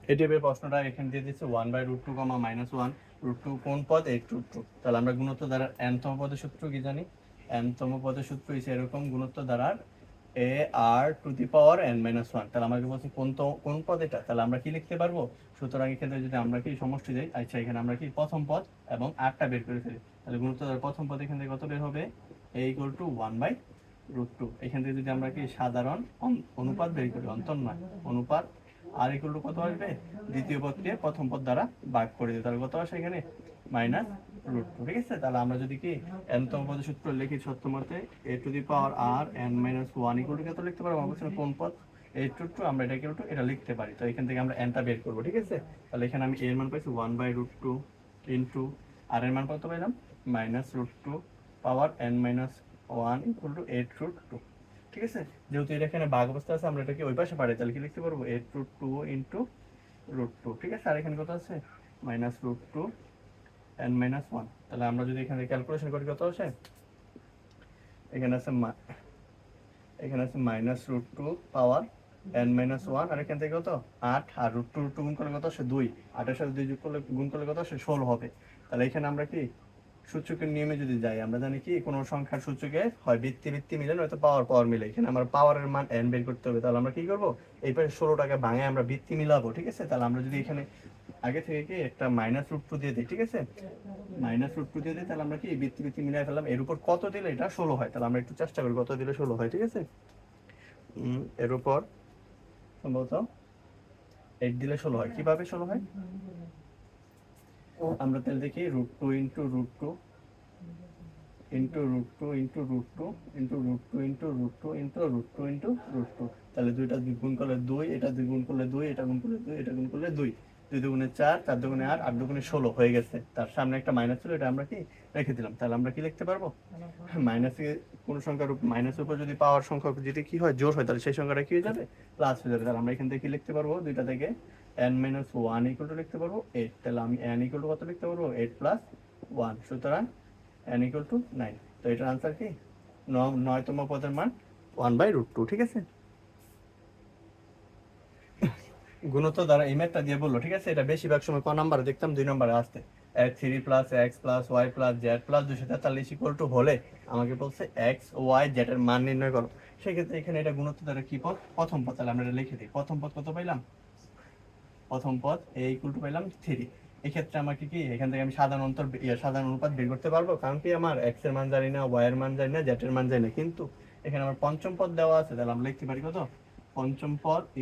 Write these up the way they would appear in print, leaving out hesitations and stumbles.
এই টাইপের প্রশ্নটা এখানে দিয়ে দিচ্ছে 1/√2, -1 √2 কোন পদ? 8√2। তাহলে আমরা গুণোত্তর দ্বারা n তম পদের সূত্র কি জানি? n তম পদের সূত্র হচ্ছে এরকম, গুণোত্তর দ্বারা ar⁻n-1। তাহলে আমাকে বলছে কোন পদ এটা, তাহলে আমরা কি লিখতে পারবো? সুতরাং এখানে যদি আমরা কি সমষ্টি দেই, আচ্ছা এখানে আমরা কি প্রথম পদ এবং আরটা বের করে ফেলি, তাহলে গুণোত্তর দ্বারা প্রথম পদ এখান থেকে কত বের হবে? a = 1/√2। এখান থেকে যদি আমরা কি সাধারণ অনুপাত বের করি, অন্তর নয় অনুপাত, আর = কত আসবে? দ্বিতীয় পদকে প্রথম পদ দ্বারা ভাগ করে দিই, তাহলে কত আসে এখানে? -√2। ঠিক আছে, তাহলে আমরা যদি কি n তম পদের সূত্র লিখি সত্য মতে, a⁻r(n-1) কত লিখতে পারবো? আমার বলছেন কোন পদ? 8√2। আমরা এটা লিখতে পারি, তো এখান থেকে আমরা nটা বের করবো। ঠিক আছে, তাহলে এখানে আমি এর মান পাইছি 1/√2 ইন্টু আর এর মান কত পাইলাম? -√2 পাওয়ার n-1 = 8√2। ঠিক আছে, যেহেতু এটা এখানে ভাগ অবস্থা আছে, আমরা এটাকে ওই পাশে পাঠাই, তাহলে কি লিখতে পারবো? 8√2 ইন্টু √2। ঠিক আছে, আর এখানে কত আছে? -√2 n-1। তাহলে আমরা যদি এখানে ক্যালকুলেশন করি কত আসে? এখানে আছে -√2 পাওয়ার n-1, আর এখান থেকে কত? 8, আর √2 গুণ করলে কত আসে? 2। 8 এর সাথে 2 যোগ করলে গুণ করলে কত আসে? 16 হবে। তাহলে এখানে আমরা কি সূচকের নিয়মে যদি যাই, আমরা জানি কি কোনো সংখ্যার সূচকে হয় ভিত্তি মিলে নয়তো পাওয়ার মিলে। এখানে আমার পাওয়ারের মান n বের করতে হবে, তাহলে আমরা কি করব? এই পাশে 16টাকে ভাঙে আমরা ভিত্তি মিলাবো। ঠিক আছে, তাহলে আমরা যদি এখানে আগে থেকে কি একটা -√2 দিয়ে দিই, ঠিক আছে, -√2 দিয়ে দিই, তাহলে আমরা কি ভিত্তি মিলাই ফেললাম। এর উপর কত দিলে এটা 16 হয়? তাহলে আমরা একটু চেষ্টা করি কত দিলে 16 হয়। ঠিক আছে, এর উপর সম্ভবত 8 দিলে 16 হয়। কিভাবে 16 হয় আমরা তাহলে দেখি? √2 into √2 into √2 into √2 into √2 into √2 into √2 into √2। তাহলে দুইটা গুণ করলে 2, এটা 2 গুণ করলে 2, এটা গুণ করলে 2, এটা গুণ করলে 2, 2 দুগুণে 4, 4 দুগুণে 8, 8 দুগুণে 16 হয়ে গেছে। তার সামনে একটা মাইনাস ছিল, এটা আমরা কি রেখে দিলাম। তাহলে আমরা কি লিখতে পারবো? মাইনাসে কোন সংখ্যার মাইনাসের উপর যদি পাওয়ার সংখ্যা যদি কি হয়, জোড় হয়, তাহলে সেই সংখ্যাটা কি হয়ে যাবে? প্লাস হয়ে যাবে। তাহলে আমরা এখান থেকে কি লিখতে পারবো? দুইটা থেকে n-1 লিখতে পারবো 8। তাহলে আমি n কত লিখতে পারবো? 8 + 1। সুতরাং n = 9। তো এটার আনসার কি? 9তম পদের মান 1/√2। ঠিক আছে, গুণোত্তর দ্বারা এই ম্যাথটা দিয়ে বললো। ঠিক আছে, এটা বেশিরভাগ সময় ক নাম্বারে দেখতাম? 2 নম্বরে আসতে। 3 + x + y + z + 243 হলে আমাকে বলছে x y z এর মান নির্ণয় করো। সেক্ষেত্রে এখানে এটা গুণোত্তর দ্বারা কি পদ? প্রথম পদ। তাহলে আমরা এটা লিখে দিই। প্রথম পদ কত পাইলাম? প্রথম পদ a = পাইলাম 3। এক্ষেত্রে আমাকে কি এখান থেকে আমি সাধারণ অনুপাত বের করতে পারবো, কারণ কি আমার x এর মান জানি না, y এর মান জানি না, z এর মান জানি না। কিন্তু এখানে আমার পঞ্চম পদ দেওয়া আছে, তাহলে আমরা লিখতে পারি কত? পঞ্চম পদ =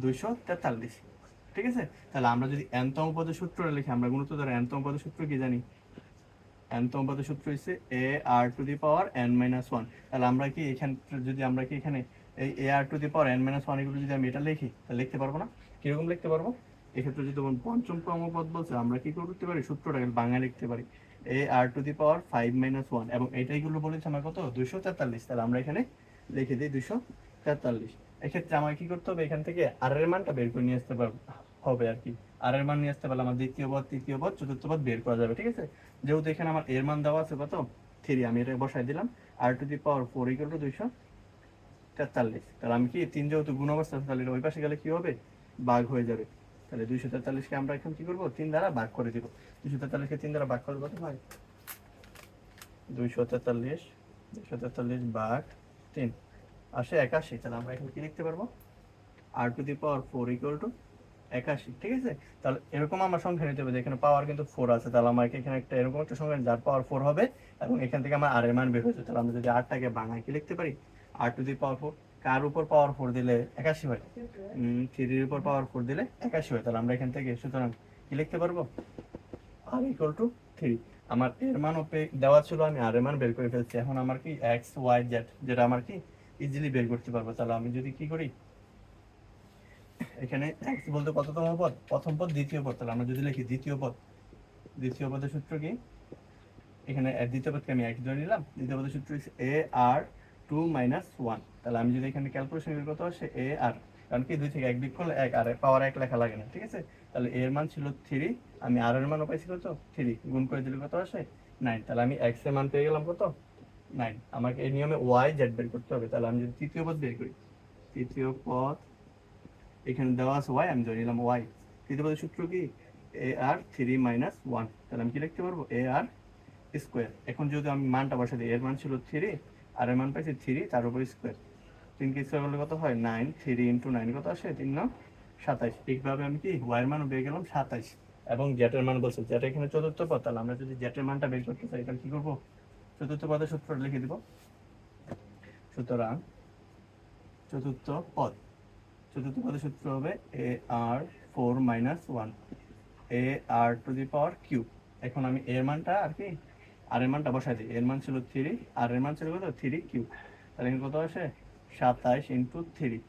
243। ঠিক আছে, তাহলে আমরা যদি n তম পদের সূত্রটা লিখি, আমরা গুণোত্তর দ্বারা n তম পদের সূত্র কি জানি? n তম পদের সূত্র হচ্ছে ar⁻n-1। তাহলে আমরা কি এখানে যদি আমরা কি এখানে এই ar⁻n-1 এগুলো যদি আমি এটা লিখি, তাহলে লিখতে পারবো না? কিরকম লিখতে পারবো? এক্ষেত্রে যদি পঞ্চম পদ বলছে, আমরা কি করতে পারি? সূত্রটাকে বাংলায় লিখতে পারি ar⁻5-1, এবং এইটাইগুলো বলেছে আমার কত? 243। তাহলে আমরা এখানে লিখে দিই 243। এক্ষেত্রে আমার কি করতে হবে? এখান থেকে আর এর মানটা বের করে নিয়ে আসতে হবে আর কি। আর এর মান নিয়ে আসতে পারলে আমার দ্বিতীয় পদ, তৃতীয় পদ, চতুর্থ পদ বের করা যাবে। ঠিক আছে, যেহেতু এখানে আমার এর মান দেওয়া আছে কত? 3, আমি এটা বসাই দিলাম। r⁴ = 243। তাহলে আমি কি 3 যেহেতু গুণ অবস্থা আছে, তাহলে ওই পাশে গেলে কি হবে? ভাগ হয়ে যাবে। তাহলে 243কে আমরা এখন কি করবো? 3 দ্বারা ভাগ করে দিব। 243কে 3 দ্বারা ভাগ করলে কত হয়? 243 ভাগ 3 আসে 81। তাহলে আমরা এখন কি লিখতে পারবো? r⁴ = 81। ঠিক আছে, তাহলে এরকম আমার সংখ্যা নিতে হবে যেখানে পাওয়ার কিন্তু 4 আছে। তাহলে আমাকে এখানে একটা এরকম একটা সংখ্যা যার পাওয়ার 4 হবে, এবং এখান থেকে আমার r এর মান বের হয়েছে। তাহলে আমরা যদি rটাকে ভাঙাই কি লিখতে পারি? r⁴ কার উপর পাওয়ার 4 দিলে 81 হয়? 3 এর উপর পাওয়ার 4 দিলে 81 হয়। তাহলে আমরা এখান থেকে সুতরাং কি লিখতে পারবো? r = 3। আমার এর মান দেওয়া ছিল, আমি r এর মান বের করে ফেলছি। এখন আমার কি x y z, যেটা আমার কি ইজিলি বের করতে পারবো। তাহলে আমি যদি কি করি, এখানে x বলতে কততম পদ? প্রথম পদ, দ্বিতীয় পদ। তাহলে আমরা যদি লিখি দ্বিতীয় পদের সূত্র কি? এখানে দ্বিতীয় পদকে আমি x ধরে নিলাম। দ্বিতীয় পদের সূত্র হচ্ছে ar2 - 1। তাহলে আমি যদি এখানে ক্যালকুলেশন করি কত আসে? ar, কারণ কি 2 থেকে 1 বিয়োগ করলে 1, আর পাওয়ার 1 লেখা লাগে না। ঠিক আছে, তাহলে এর মান ছিল 3, আমি r এর মানও পাইছি কত? 3, গুণ করে দিলে কত আসে? 9। তাহলে আমি x এর মান পেয়ে গেলাম কত? 9। আমাকে এই নিয়মে y z বের করতে হবে। তাহলে আমি যদি তৃতীয় পদ বের করি, তৃতীয় পদ এখানে দেওয়া আছে ওয়াই, আমি ধরে নিলাম ওয়াই। তৃতীয় সূত্র কি, এ আর 3 মাইনাস 1, তাহলে আমি কি লিখতে পারবো, এ আর স্কোয়ার। এখন যদি আমি মানটা বসা দিই, এর মান ছিল 3 আর এর মান পাইছি 3 তার উপর স্কোয়ার, 3 কে স্কোয়ার করলে কত হয় 9, 3 ইন্টু 9 কত আসে 3 9 27। ঠিকভাবে আমি কি ওয়াই এর মানও পেয়ে গেলাম 27। এবং জেড এর মান বলছে, জেড এখানে চতুর্থ পদ, তাহলে আমরা যদি জেড এর মানটা বের করতে চাই তাহলে কি করবো, চতুর্থ পদের সূত্রটা লিখে দিব। সুতরাং চতুর্থ পদ, চতুর্থ পদের সূত্র হবে a r 4 minus 1 a r to the power cube. এখন আমি এর মানটা আর কি আর এর মানটা বসাই দিই, এর মান ছিল 3 আর এর মান ছিল কত 3 কিউব, তাহলে এখানে কত আসে 27 ইন্টু 3।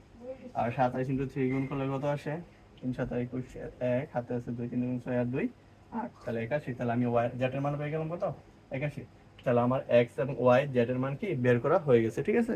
আর 27 ইন্টু 3 গুণ করলে কত আসে 3 7 21, 1 হাতে আছে 2, 3 গুণ 6 আর 2 8, তাহলে 81। তাহলে আমি ওয়াই জেড এর মান পেয়ে গেলাম কত 81। তাহলে আমার এক্স এবং ওয়াই জেড এর মান কি বের করা হয়ে গেছে, ঠিক আছে।